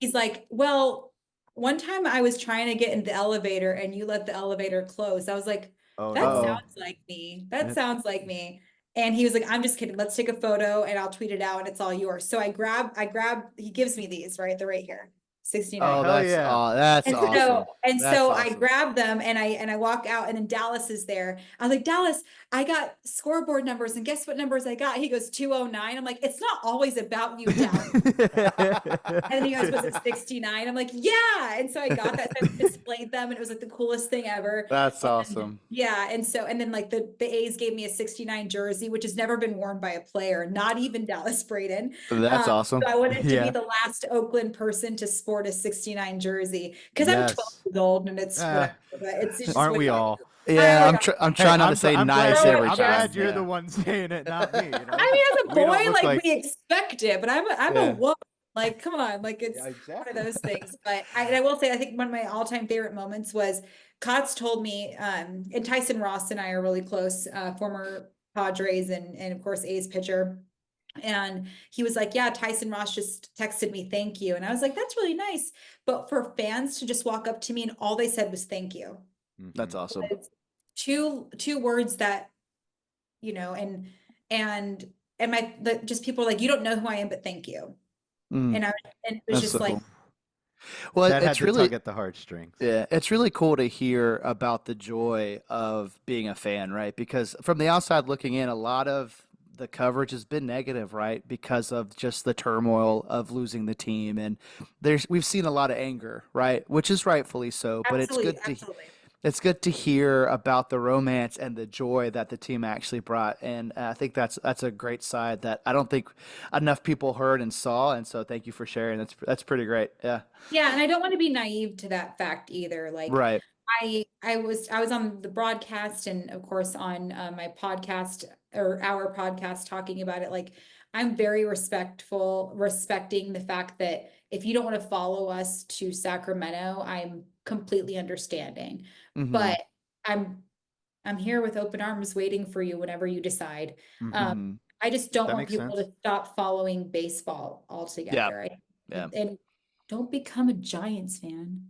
He's like, "Well, one time I was trying to get in the elevator and you let the elevator close." I was like, Oh "That no. Uh-oh. sounds like me. That Yep. sounds like me." And he was like, "I'm just kidding. Let's take a photo and I'll tweet it out and it's all yours." So he gives me these, right? They're right here. 69. Oh, Hell yeah. that's And awesome. and That's so I awesome. grabbed them and I walk out and then Dallas is there. I was like, Dallas, I got scoreboard numbers and guess what numbers I got? He goes 209. I'm like, it's not always about you, Dallas. And then he goes, was it 69? I'm like, yeah. And so I got that, so I displayed them, and it was like the coolest thing ever. That's And awesome. yeah, and then like the A's gave me a 69 jersey, which has never been worn by a player, not even Dallas Braden. That's awesome. So I wanted to be Yeah. the last Oakland person to sport a 69 jersey because I'm 12 Yes. years old and it's Ah, whatever, but it's just Aren't what we God- all? Yeah, I I'm like- I'm Hey, trying not to say I'm nice glad, every I'm time. glad you're Yeah. the one saying it, not me. You know? I mean, as a We don't boy, look like we expect it, but I'm Yeah. a woman. Like, come on, like it's Yeah, one exactly. of those things. But I will say, I think one of my all-time favorite moments was Kotz told me, and Tyson Ross and I are really close, former Padres and of course A's pitcher. And he was like, yeah, Tyson Ross just texted me, thank you. And I was like, that's really nice. But for fans to just walk up to me and all they said was thank you. That's Mhm. awesome. It's two words that, you know, and just people are like, you don't know who I am, but thank you. Mm, And it was that's just so like, cool. Well, That had it's to really tug at the heartstrings. yeah, it's really cool to hear about the joy of being a fan, right? Because from the outside looking in, a lot of the coverage has been negative, right? Because of just the turmoil of losing the team, and we've seen a lot of anger, right? Which is rightfully so, but absolutely, absolutely. it's good to hear about the romance and the joy that the team actually brought, and I think that's a great side that I don't think enough people heard and saw, and so thank you for sharing. That's pretty great. Yeah. Yeah, and I don't want to be naive to that fact either. Like Right. I was on the broadcast and of course on my podcast or our podcast talking about it. Like I'm very respecting the fact that if you don't want to follow us to Sacramento, I'm completely understanding. Mm-hmm. But I'm I'm here with open arms waiting for you whenever you decide. Mhm. Um, Mm-hmm. I just don't That want makes people sense. to stop following baseball Yeah. altogether. Yeah. And don't become a Giants fan.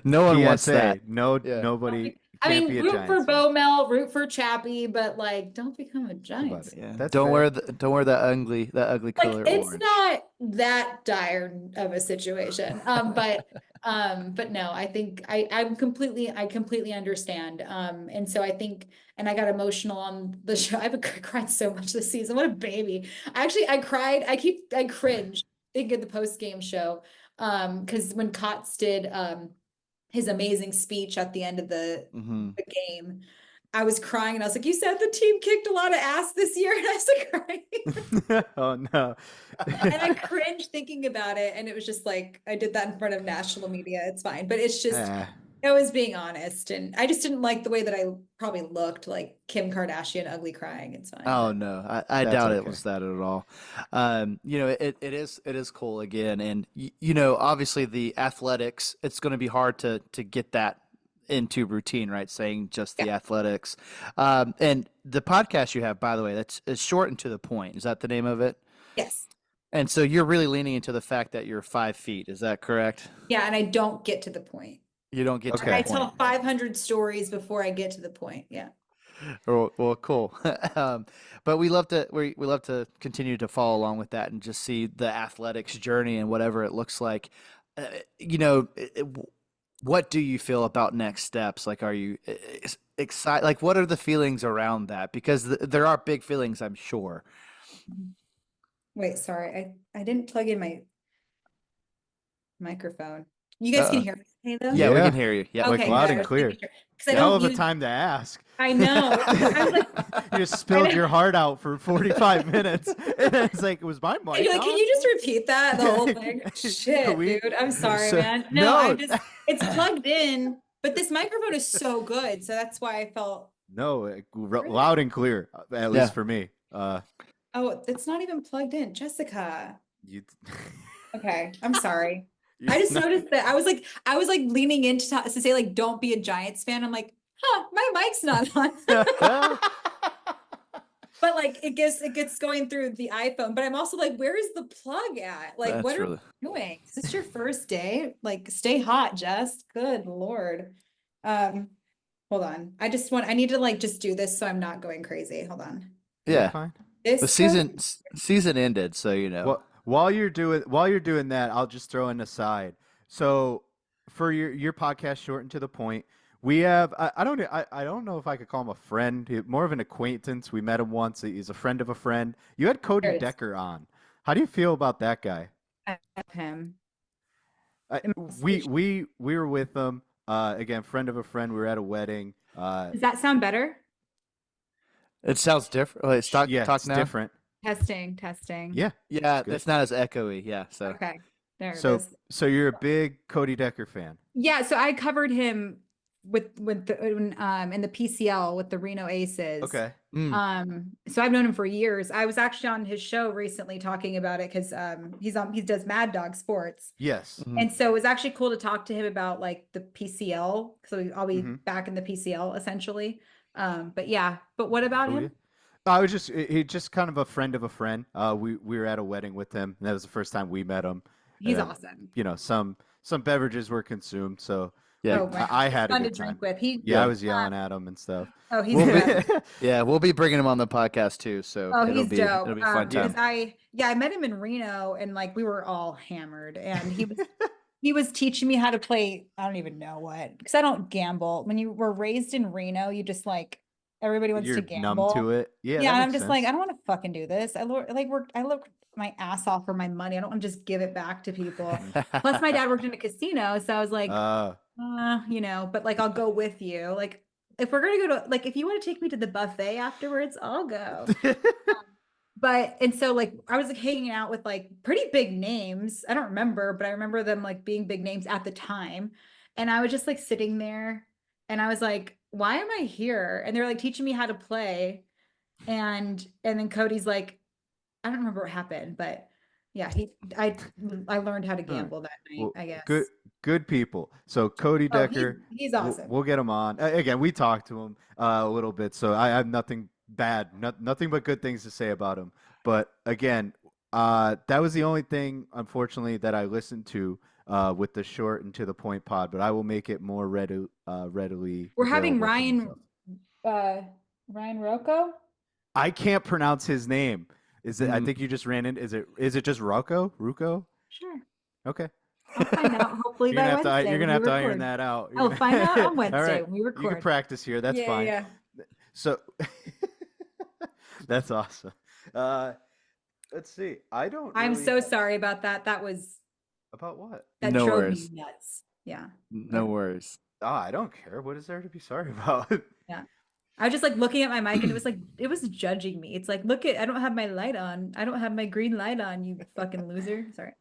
No one wants PSA, that. no, Yeah. nobody I can't mean, be a root for Giants fan. Bo Mel, root for Chappie, but like, don't become a About Giants it. fan. Yeah. That's Don't fair. wear the ugly Like, color it's orange. not that dire of a situation. But no, I think I completely understand. And so I think, and I got emotional on the show. I've cried so much this season. What a baby. I cried. I cringe thinking of the post game show. Because when Kotz did his amazing speech at the end of Mm-hmm. the game, I was crying and I was like, you said the team kicked a lot of ass this year, and I was crying. Oh no. And I cringed thinking about it, and it was just like I did that in front of national media. It's fine, but it's just Eh, I was being honest, and I just didn't like the way that I probably looked like Kim Kardashian, ugly crying. It's fine. Oh But no, I that's doubt it okay. was that at all. It is cool again, and obviously the athletics. It's going to be hard to get that into routine, right? Saying just the yeah, athletics, and the podcast you have, by the way, it's short and to the point. Is that the name of it? yes, And so you're really leaning into the fact that you're 5 feet. Is that correct? yeah, and I don't get to the point. You don't get to Okay. I the point. tell 500 stories before I get to the point. Yeah. Well, cool. But we love to continue to follow along with that and just see the athletics journey and whatever it looks like. Uh, what do you feel about next steps? Like, are you excited? Like, what are the feelings around that? Because there are big feelings, I'm sure. Wait, sorry, I didn't plug in my microphone. You guys can Uh-oh. hear me okay, though? Yeah, we Yeah. can hear you. Yep. Like Okay, loud good. I and was clear. making sure because I Hell don't of a use. time to ask. I know. I was like, You just spilled your heart out for 45 minutes. And it's like, was my mic you're like, can on? you just repeat that the whole thing? Shit, We- dude. I'm sorry, so- man. No, I no. just it's plugged in, but this microphone is so good, so that's why I felt. No, loud and clear, at least Yeah. for me. Oh, it's not even plugged in, Jessica. You, Okay, I'm sorry. you- I just noticed that I was like leaning in to say like don't be a Giants fan. I'm like, huh, my mic's not on. But like it gets going through the iPhone. But I'm also like, where is the plug at? Like, That's what are really you doing? Is this your first day? Like, stay hot, Jess. Good Lord. Hold on. I need to like just do this so I'm not going crazy. Hold on. You're yeah. fine. The This season ended, so What while you're doing that, I'll just throw an aside. So for your podcast, short and to the point, we have I don't know if I could call him a friend, more of an acquaintance. We met him once. He's a friend of a friend. You had Cody There it is. Decker on. How do you feel about that guy? I love him. I, Immensely. we were with him. Again, friend of a friend. We were at a wedding. Does that sound better? It sounds different. Wait, talk Yeah, talk it's now. different. Testing. Yeah, Yeah, good. it's not as echoey. Yeah, so Okay, there it So is. so you're a big Cody Decker fan. Yeah, so I covered him with the in the PCL with the Reno Aces. Okay. So I've known him for years. I was actually on his show recently talking about it because he does Mad Dog Sports. Yes. mhm. And so it was actually cool to talk to him about like the PCL. So I'll be hmm back in the PCL essentially. But yeah, but what about Oh yeah. him? I was he just kind of a friend of a friend. We were at a wedding with him, and that was the first time we met him. And He's then, awesome. some beverages were consumed, so Yeah, Oh my I gosh, had a fun to good time. drink with. He Yeah, I yeah, was yelling at him and stuff. oh he's we'll the be best. yeah we'll be bringing him on the podcast too. So Oh, it'll he's be dope. a fun Yeah. Because time. I met him in Reno and like we were all hammered and he was teaching me how to play, I don't even know what, because I don't gamble. When you were raised in Reno, you just like everybody wants to You're numb gamble. to it. Yeah, Yeah, that and I'm makes just like, I sense. don't want to fucking do this. I work my ass off for my money. I don't want to just give it back to people. Plus, my dad worked in a casino, so I was like, Uh, but like I'll go with you. Like if we're gonna go to like if you want to take me to the buffet afterwards, I'll go. But and so like I was like hanging out with like pretty big names. I don't remember, but I remember them like being big names at the time. And I was just like sitting there and I was like, why am I here? And they're like teaching me how to play. And then Cody's like, I don't remember what happened, but yeah, I learned how to all right. gamble that night, Well, I good guess. good people. So Cody Oh, Decker, he's we'll, awesome. we'll get him on. Again, we talked to him a little bit, so I have nothing bad, nothing but good things to say about him. But again, that was the only thing, unfortunately, that I listened to with the short and to the point pod. But I will make it more readily We're having available for myself. uh Ryan Rocco. I can't pronounce his name. Is it? I Mm, think you just ran in. Is it just Rocco? Ruco? Sure. Okay. I'll find out hopefully by Wednesday You're when gonna we have to iron record. that out. I'll find out on All Wednesday right. when we You can record. practice here. That's Yeah, fine. yeah. So that's awesome. Uh, let's see. I don't I'm really so sorry about that. about what? That no drove me worries. nuts. Yeah. No worries. I don't care. What is there to be sorry about? Yeah. I was just like looking at my mic and it was judging me. It's like, look I don't have my light on. I don't have my green light on, you fucking loser. Sorry.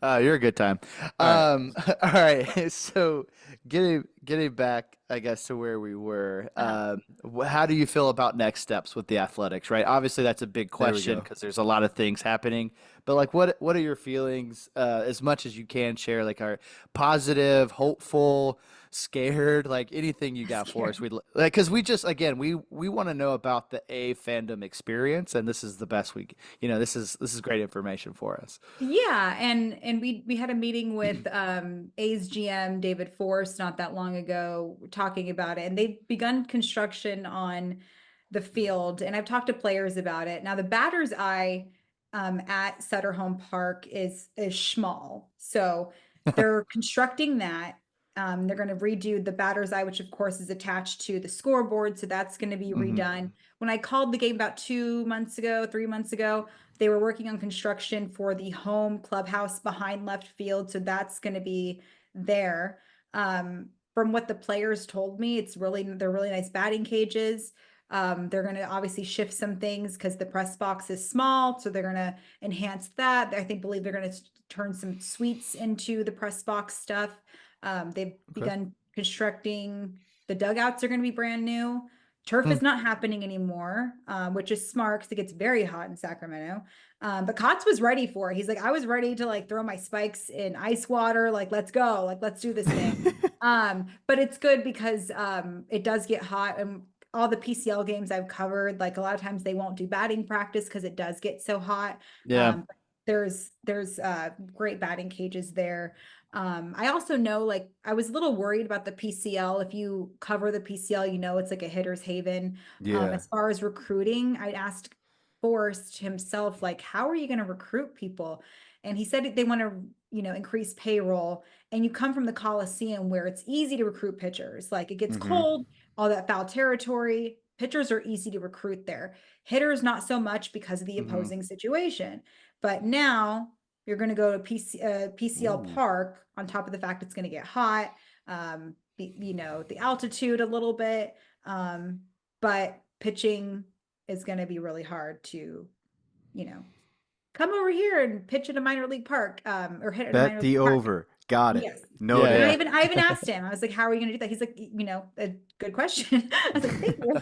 You're a good time. All right. All right. So getting back, I guess, to where we were. How do you feel about next steps with the athletics? Right. Obviously, that's a big There we question go. because there's a lot of things happening. But like, what are your feelings? As much as you can share, like, are positive, hopeful, scared, like anything you got for us. Scared. We'd like because we just again we want to know about the A fandom experience, and this is the best this is great information for us. Yeah, and we had a meeting with A's GM David Force not that long ago talking about it, and they've begun construction on the field, and I've talked to players about it. Now the batter's eye at Sutter Home Park is small, so they're constructing that. They're going to redo the batter's eye, which of course is attached to the scoreboard, so that's going to be Mhm. redone. When I called the game about 2 months ago, 3 months ago, they were working on construction for the home clubhouse behind left field, so that's going to be there. From what the players told me, they're really nice batting cages. They're going to obviously shift some things because the press box is small, so they're going to enhance that. Believe they're going to turn some suites into the press box stuff. They've Okay. begun constructing. The dugouts are going to be brand new. Turf Hmm. is not happening anymore, which is smart because it gets very hot in Sacramento. But Kotz was ready for it. He's like, I was ready to like throw my spikes in ice water. Like, let's go. Like, let's do this thing. But it's good because it does get hot. And all the PCL games I've covered, like a lot of times they won't do batting practice because it does get so hot. Yeah. But there's great batting cages there. I also know like I was a little worried about the PCL. If you cover the PCL, it's like a hitter's haven. Yeah. As far as recruiting, I asked forced himself, like, how are you going to recruit people? And he said they want to, increase payroll. And you come from the Coliseum where it's easy to recruit pitchers. Like, it gets Mm-hmm. cold, all that foul territory. Pitchers are easy to recruit there. Hitters, not so much because of the Mm-hmm. opposing situation. But now you're going to go to PCL Ooh. Park on top of the fact it's going to get hot, the altitude a little bit. But pitching is going to be really hard to, come over here and pitch at a minor league park, or hit at a Bet minor the league park. over. Got it. Yes. Yeah, And Noted. yeah. I even asked him, I was like, how are you going to do that? He's like, a good question. I was like, thank you.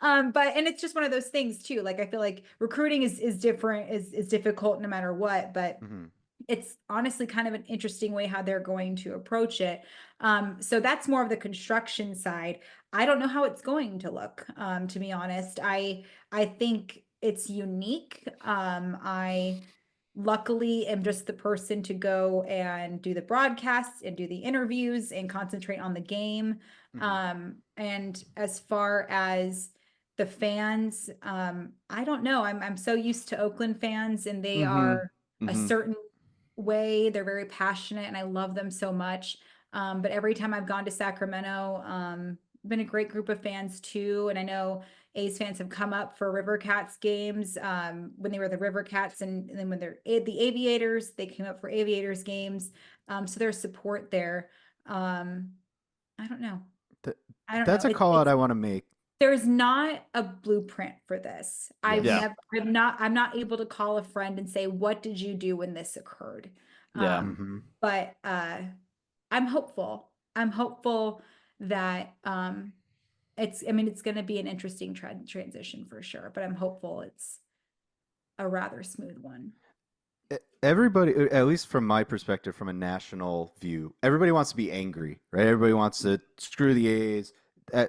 And it's just one of those things too. Like, I feel like recruiting is different, is difficult no matter what, but Mm-hmm. it's honestly kind of an interesting way how they're going to approach it. So that's more of the construction side. I don't know how it's going to look, to be honest. I think it's unique. I luckily am just the person to go and do the broadcasts and do the interviews and concentrate on the game. Mm-hmm. And as far as the fans, I don't know. I'm so used to Oakland fans, and they Mm-hmm. are a Mm-hmm. certain way. They're very passionate, and I love them so much. But every time I've gone to Sacramento, been a great group of fans too. And I know A's fans have come up for River Cats games, when they were the River Cats, and then when they're the Aviators, they came up for Aviators games. So there's support there. I don't know. Th- I don't know. that's a call out It's I want to make. there's not a blueprint for this. Yes. Yeah. I'm not able to call a friend and say, what did you do when this occurred? Yeah. Mm-hmm. But I'm hopeful. I'm hopeful that it's going to be an interesting transition for sure, but I'm hopeful it's a rather smooth one. Everybody, at least from my perspective, from a national view, everybody wants to be angry, right? Everybody wants to screw the A's,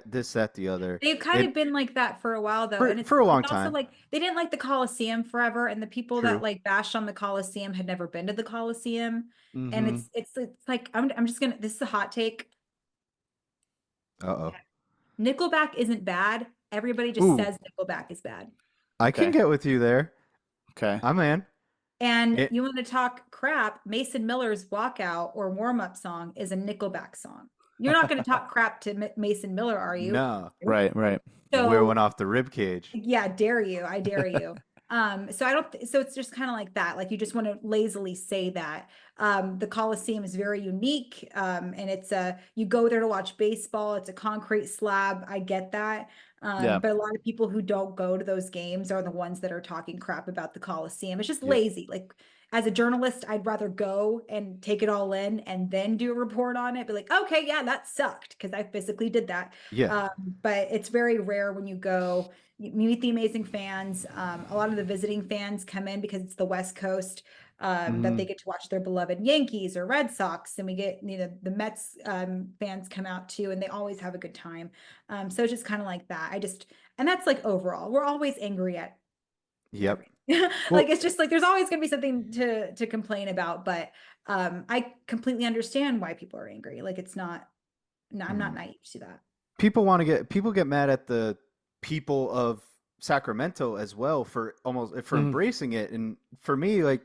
this, that, the other. They've kind of been like that for a while though. And For a long it's also time. like they didn't like the Coliseum forever, and the people that True. like bashed on the Coliseum had never been to the Coliseum. And Mm-hmm. it's like I'm just gonna, this is a hot take. Uh-oh. Nickelback isn't bad. Everybody just Ooh, says Nickelback is bad. I can Okay. get with you there. Okay. I'm in. And It, you want to talk crap, Mason Miller's walkout or warm-up song is a Nickelback song. You're not going to talk crap to Mason Miller, are you? no, Right. Right. wear one So off the rib cage. yeah, dare you. I dare you. So I don't, so it's just kind of like that. Like, you just want to lazily say that. The Coliseum is very unique. And you go there to watch baseball. It's a concrete slab. I get that. Yeah. But a lot of people who don't go to those games are the ones that are talking crap about the Coliseum. It's just Yep. lazy. Like, as a journalist, I'd rather go and take it all in and then do a report on it. Be like, okay, yeah, that sucked, because I physically did that. Yeah. But it's very rare when you go, you meet the amazing fans. A lot of the visiting fans come in because it's the West Coast, that Mm-hmm. they get to watch their beloved Yankees or Red Sox. And we get, the Mets fans come out too, and they always have a good time. So it's just kind of like that. And that's like overall, we're always angry at Yep. everything. Well, Like, it's just like there's always going to be something to complain about, but I completely understand why people are angry. Like, it's not, no, I'm not mhm. naive to that. People get mad at the people of Sacramento as well for Mm-hmm. embracing it. And for me, like,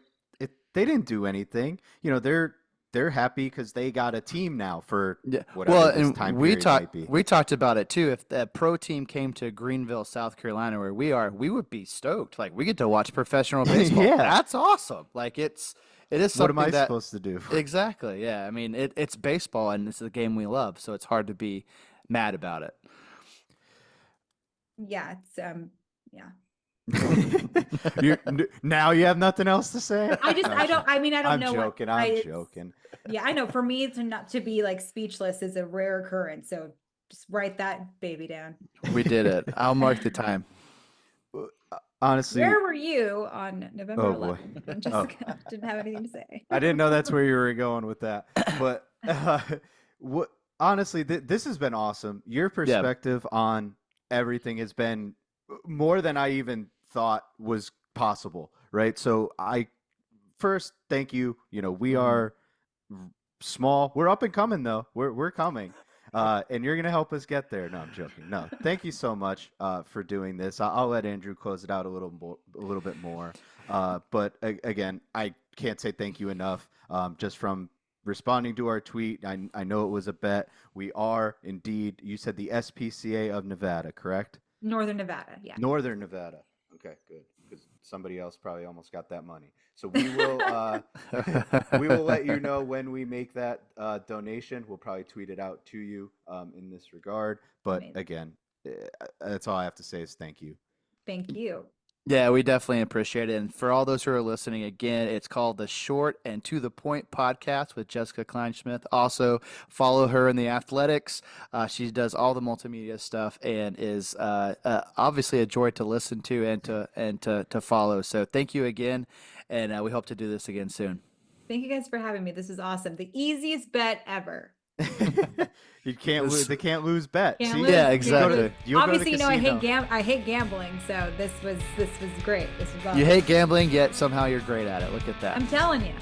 they didn't do anything. They're happy because they got a team now for Yeah. whatever Well, this and time period might be. we talked about it too. If the pro team came to Greenville, South Carolina, where we are, we would be stoked. Like, we get to watch professional baseball. Yeah. That's awesome. Like, it is What am something I that supposed to do? exactly. Yeah. I mean, it's baseball, and it's the game we love, so it's hard to be mad about it. Yeah, it's yeah. Now you have nothing else to say? I don't I'm know joking. what I'm joking. yeah, I know, for me to not to be like speechless is a rare occurrence. So just write that baby down. We did it. I'll mark the time. Honestly, Where were you on November Oh, boy. 11th? And Jessica didn't have anything to say. I didn't know that's where you were going with that. But honestly, this has been awesome. Your perspective on everything has been more than I even thought was possible, right? So I first thank you. We Mhm. are small. We're up and coming though. We're coming. And you're going to help us get there. No, I'm joking. No, thank you so much for doing this. I'll let Andrew close it out a little bit more. But again, I can't say thank you enough. Just from responding to our tweet, I know it was a bet. We are indeed, you said the SPCA of Nevada, correct? Northern Nevada, yeah. Northern Nevada. Okay, good. Because somebody else probably almost got that money. So we will we will let you know when we make that donation. We'll probably tweet it out to you in this regard. But Amazing. again, that's all I have to say is thank you. Thank you. Yeah, we definitely appreciate it. And for all those who are listening, again, it's called the Short and to the Point podcast with Jessica Kleinschmidt. Also, follow her in the athletics. She does all the multimedia stuff and is obviously a joy to listen to and to follow. So thank you again, and we hope to do this again soon. Thank you guys for having me. This is awesome. The easiest bet ever. You can't lose. They can't lose bet. Can't See? lose. Yeah, exactly. Obviously, you know, I hate gambling, so this was great. This was awesome. You hate gambling, yet somehow you're great at it. Look at that. I'm telling you.